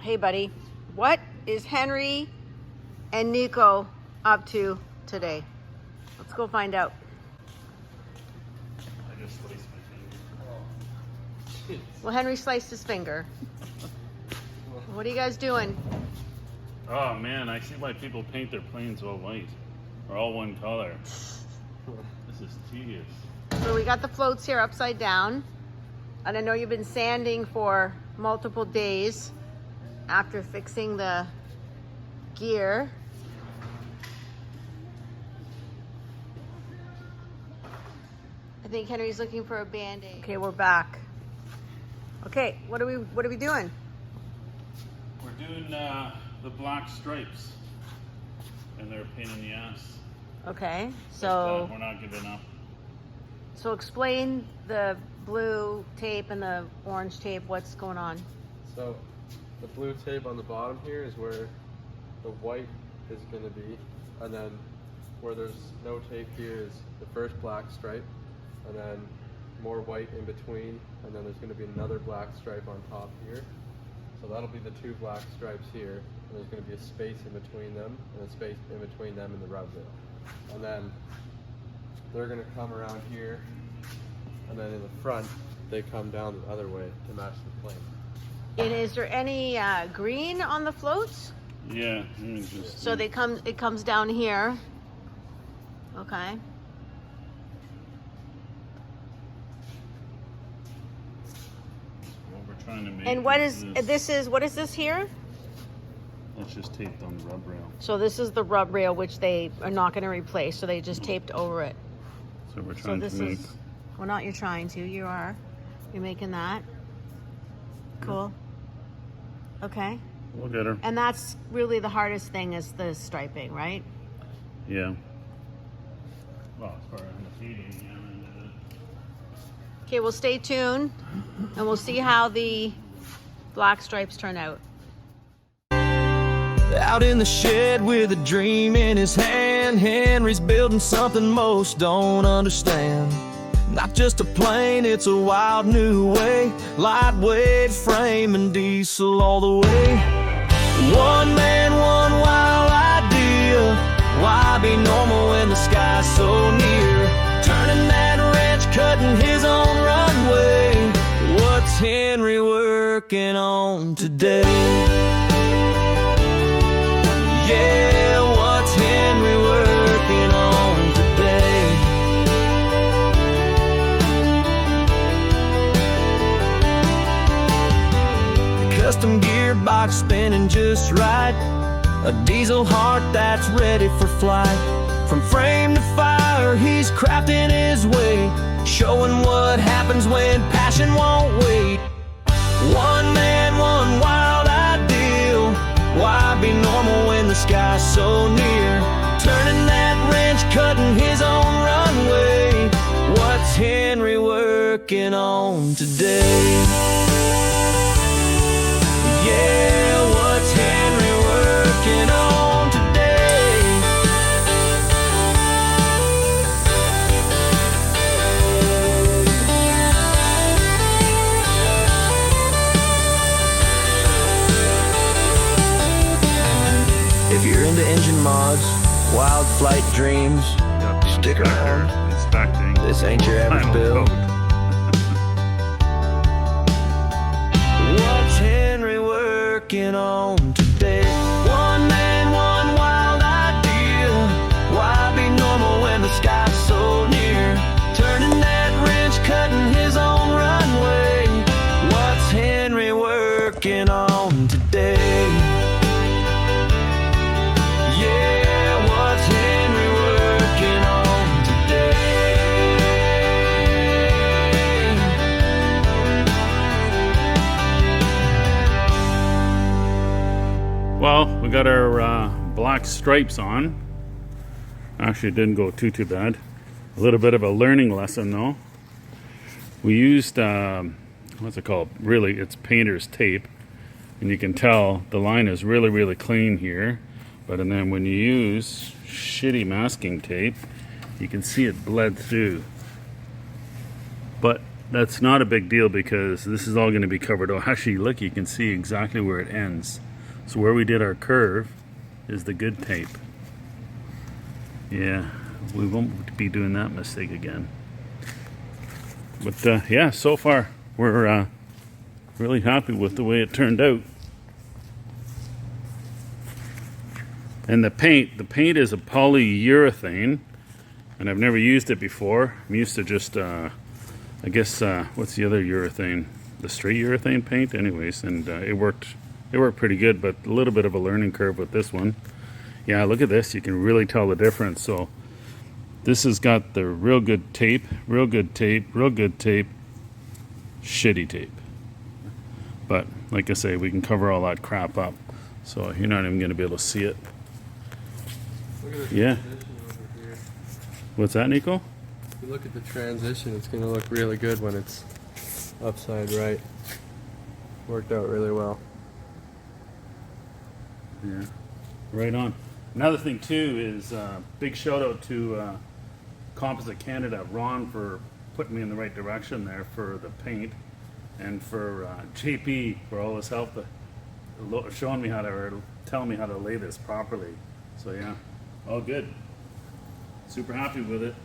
Hey buddy, what is Henry and Nico up to today? Let's go find out. I just sliced my finger. Well, Henry sliced his finger. What are you guys doing? Oh man, I see why people paint their planes all white or all one color. This is tedious. So we got the floats here upside down, and I know you've been sanding for multiple days after fixing the gear. I think Henry's looking for a Band-Aid. Okay, we're back. Okay, what are we doing? We're doing the black stripes, and they're a pain in the ass. Okay, But, so we're not giving up. so explain the blue tape and the orange tape. What's going on? So the blue tape on the bottom here is where the white is going to be, and then where there's no tape here is the first black stripe, and then more white in between, and then there's going to be another black stripe on top here. So that'll be the two black stripes here, and there's going to be a space in between them, and a space in between them and the rub rail. And then they're going to come around here, and then in the front they come down the other way to match the plane. And is there any green on the floats? Yeah. Let me just, So it comes down here. Okay. what we're trying to make. And what is this here? That's just taped on the rub rail. So this is the rub rail, which they are not going to replace. So they just taped over it. So we're So trying this to make. is, well, not you're trying to. You are. You're making that. Cool. Okay. We'll get her. And that's really the hardest thing is the striping, right? Yeah. Well, as far as the feeding, yeah. Okay, well, stay tuned, and we'll see how the black stripes turn out. Out in the shed with a dream in his hand, Henry's building something most don't understand. Not just a plane, it's a wild new way. Lightweight frame and diesel all the way. One man, one wild idea. Why be normal when the sky's so near? Turning that wrench, cutting his own runway. What's Henry working on today? Yeah, what's Henry working on today? The custom gearbox spinning just right. A diesel heart that's ready for flight. From frame to fire, he's crafting his way, showing what happens when passion won't wait. One man, one wild ideal. Why be normal when the sky's so near? Turning that wrench, cutting his own runway. What's Henry working on today? Yeah, what's Henry working on today? If you're into engine mods, wild flight dreams, stick around. Inspecting. This ain't your average Final build. code. What's Henry working on today? One man, one wild idea. Why be normal when the sky's so near? Turning that wrench, cutting his own runway. What's Henry working on today? Yeah, what's Henry working on today? Well, we got our black stripes on. Actually, it didn't go too bad. A little bit of a learning lesson though. We used, what's it called? Really, it's painter's tape. And you can tell the line is really clean here. But and then when you use shitty masking tape, you can see it bled through. But that's not a big deal because this is all going to be covered. Oh, actually, look, you can see exactly where it ends. So where we did our curve is the good tape. Yeah, we won't be doing that mistake again. But yeah, so far we're really happy with the way it turned out. And the paint is a polyurethane, and I've never used it before. I'm used to just I guess what's the other urethane? The straight urethane paint, anyways, and it worked pretty good, but a little bit of a learning curve with this one. Yeah, look at this, you can really tell the difference. So this has got the real good tape, real good tape, real good tape, shitty tape. But like I say, we can cover all that crap up, so you're not even going to be able to see it. Look at the Yeah. transition over here. What's that, Nico? If you look at the transition, it's going to look really good when it's upside right. Worked out really well. Yeah, right on. Another thing too is big shout out to Composite Canada, Ron, for putting me in the right direction there for the paint, and for JP for all his help, showing me how to, or telling me how to lay this properly. So yeah, all good. Super happy with it.